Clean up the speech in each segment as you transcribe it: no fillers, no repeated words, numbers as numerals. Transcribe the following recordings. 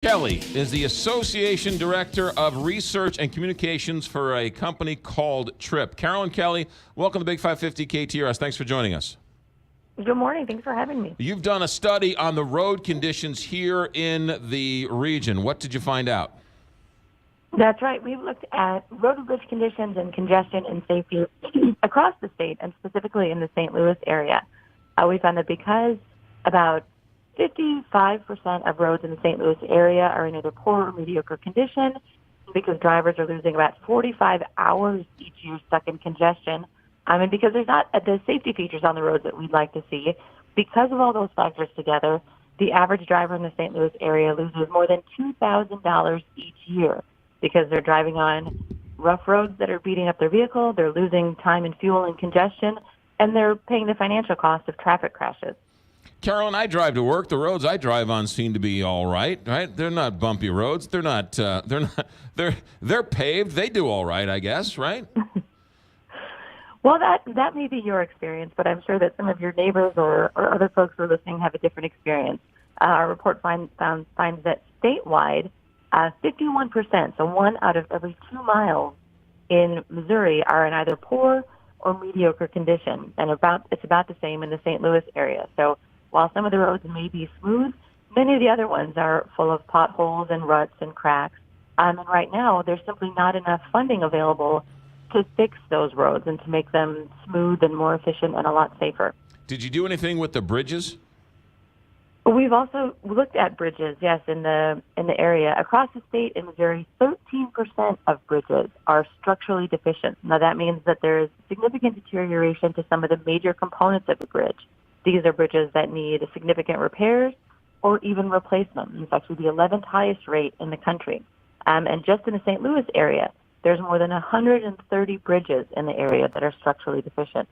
Kelly is the Association Director of Research and Communications for a company called Trip. Carolyn Kelly, welcome to Big 550 KTRS. Thanks for joining us. Good morning. Thanks for having me. You've done a study on the road conditions here in the region. What did you find out? That's right. We've looked at road and bridge conditions and congestion and safety across the state, and specifically in the St. Louis area. We found that because about 55% of roads in the St. Louis area are in either poor or mediocre condition, because drivers are losing about 45 hours each year stuck in congestion, and because there's not the safety features on the roads that we'd like to see. Because of all those factors together, the average driver in the St. Louis area loses more than $2,000 each year because they're driving on rough roads that are beating up their vehicle, they're losing time and fuel and congestion, and they're paying the financial cost of traffic crashes. Carolyn, I drive to work. The roads I drive on seem to be all right, right? They're not bumpy roads. They're paved. They do all right, I guess, right? Well, that may be your experience, but I'm sure that some of your neighbors or other folks who are listening have a different experience. Our report finds that statewide, 51%, so 1 out of every 2 miles in Missouri, are in either poor or mediocre condition, and it's about the same in the St. Louis area. So while some of the roads may be smooth, many of the other ones are full of potholes and ruts and cracks. And right now, there's simply not enough funding available to fix those roads and to make them smooth and more efficient and a lot safer. Did you do anything with the bridges? We've also looked at bridges, yes, in the area. Across the state in Missouri, 13% of bridges are structurally deficient. Now, that means that there is significant deterioration to some of the major components of the bridge. These are bridges that need significant repairs or even replacement. It's actually the 11th highest rate in the country. And just in the St. Louis area, there's more than 130 bridges in the area that are structurally deficient.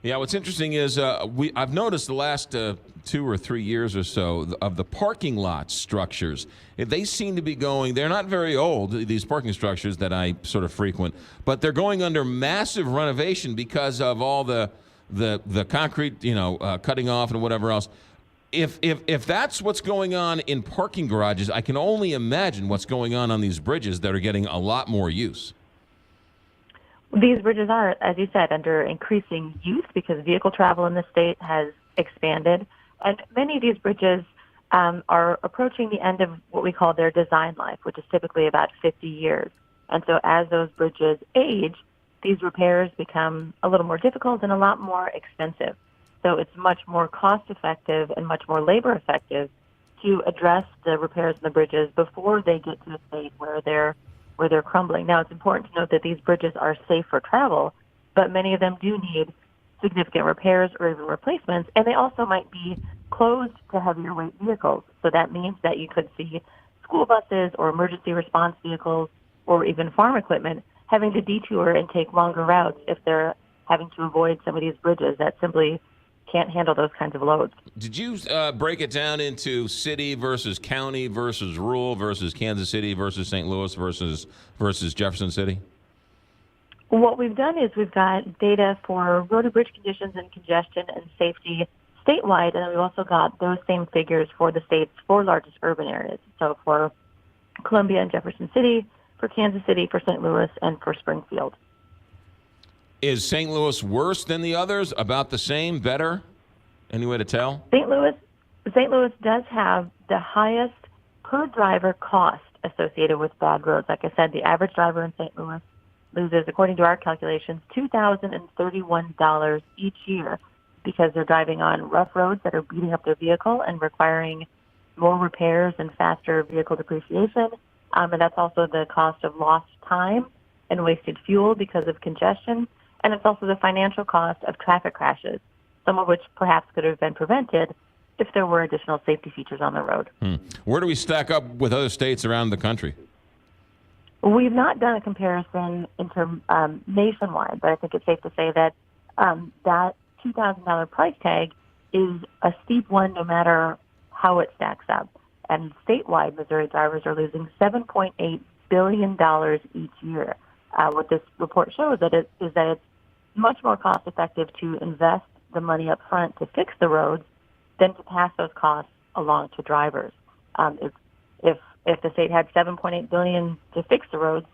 Yeah, what's interesting is I've noticed the last 2 or 3 years or so of the parking lot structures. They seem to be they're not very old, these parking structures that I sort of frequent, but they're going under massive renovation because of all the concrete, cutting off and whatever else. If that's what's going on in parking garages, I can only imagine what's going on these bridges that are getting a lot more use. These bridges are, as you said, under increasing use because vehicle travel in the state has expanded. And many of these bridges are approaching the end of what we call their design life, which is typically about 50 years. And so as those bridges age, these repairs become a little more difficult and a lot more expensive. So it's much more cost-effective and much more labor-effective to address the repairs in the bridges before they get to a state where they're crumbling. Now, it's important to note that these bridges are safe for travel, but many of them do need significant repairs or even replacements, and they also might be closed to heavier weight vehicles. So that means that you could see school buses or emergency response vehicles or even farm equipment having to detour and take longer routes if they're having to avoid some of these bridges that simply can't handle those kinds of loads. Did you break it down into city versus county versus rural versus Kansas City versus St. Louis versus Jefferson City? What we've done is we've got data for road and bridge conditions and congestion and safety statewide, and then we've also got those same figures for the state's 4 largest urban areas. So for Columbia and Jefferson City, for Kansas City, for St. Louis, and for Springfield. Is St. Louis worse than the others? About the same? Better? Any way to tell? St. Louis does have the highest per driver cost associated with bad roads. Like I said, the average driver in St. Louis loses, according to our calculations, $2,031 each year because they're driving on rough roads that are beating up their vehicle and requiring more repairs and faster vehicle depreciation. And that's also the cost of lost time and wasted fuel because of congestion. And it's also the financial cost of traffic crashes, some of which perhaps could have been prevented if there were additional safety features on the road. Where do we stack up with other states around the country? We've not done a comparison nationwide, but I think it's safe to say that that $2,000 price tag is a steep one no matter how it stacks up. And statewide, Missouri drivers are losing $7.8 billion each year. What this report shows is that it's much more cost-effective to invest the money up front to fix the roads than to pass those costs along to drivers. It's If the state had $7.8 billion to fix the roads,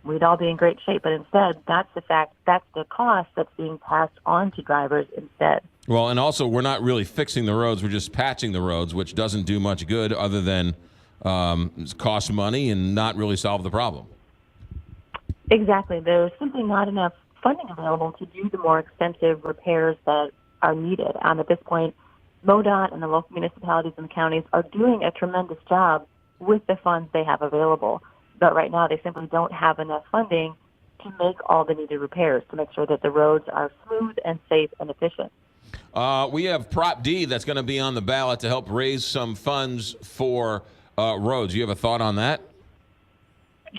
we'd all be in great shape. But instead, that's the cost that's being passed on to drivers instead. Well, and also we're not really fixing the roads; we're just patching the roads, which doesn't do much good other than cost money and not really solve the problem. Exactly. There's simply not enough funding available to do the more extensive repairs that are needed. At this point, MoDOT and the local municipalities and the counties are doing a tremendous job with the funds they have available. But right now, they simply don't have enough funding to make all the needed repairs, to make sure that the roads are smooth and safe and efficient. We have Prop D that's going to be on the ballot to help raise some funds for roads. You have a thought on that?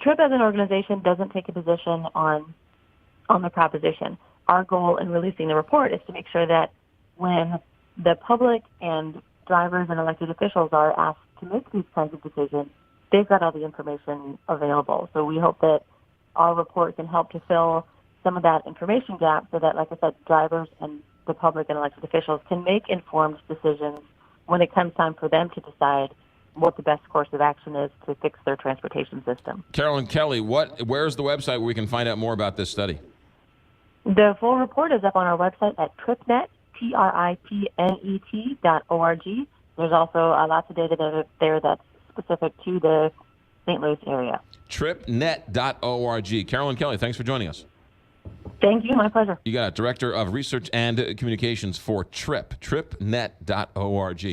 TRIP as an organization doesn't take a position on the proposition. Our goal in releasing the report is to make sure that when the public and drivers and elected officials are asked to make these kinds of decisions, they've got all the information available. So we hope that our report can help to fill some of that information gap so that, like I said, drivers and the public and elected officials can make informed decisions when it comes time for them to decide what the best course of action is to fix their transportation system. Carolyn Kelly, where's the website where we can find out more about this study? The full report is up on our website at tripnet, TRIPNET.org. There's also lots of data there that's specific to the St. Louis area. Tripnet.org. Carolyn Kelly, thanks for joining us. Thank you. My pleasure. You got it. Director of Research and Communications for TRIP, tripnet.org.